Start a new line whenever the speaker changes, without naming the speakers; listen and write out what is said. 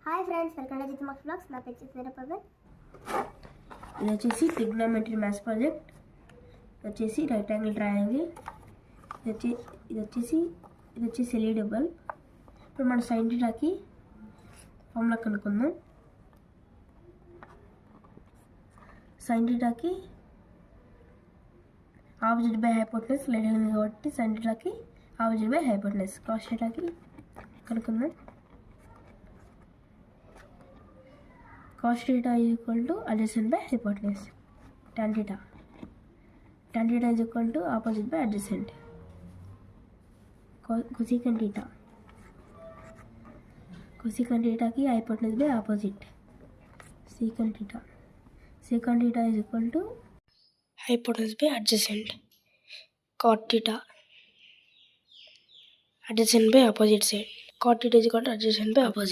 Hi friends, welcome to Jit max blogs. నా పేరు చిత్ర పవన్.
ఇది వచ్చేసి ట్రిగ్నోమెట్రీ మ్యాథ్స్ ప్రాజెక్ట్. ఇది వచ్చేసి రైట్ యాంగిల్ ట్రయాంగిల్. ఇది వచ్చేసి ఎల్ఈడి బల్బ్. ఇప్పుడు మన సైన్ థీటాకి ఫార్ములా కనుక్కుందాం. సైన్ థీటాకి ఆపోజిట్ బై హైపోటెనస్ లేట్ అయింది కాబట్టి సైన్ థీటాకి ఆపోజిట్ బై హైపోటెనస్. కాస్ థీటాకి కనుక్కుందాం. Cos theta is equal to adjacent by hypotenuse. Tan theta is equal to opposite by adjacent. Cosecant theta की hypotenuse by opposite. Secant theta is equal to hypotenuse by adjacent. Cot theta adjacent by opposite side. Cot theta is equal to adjacent by opposite.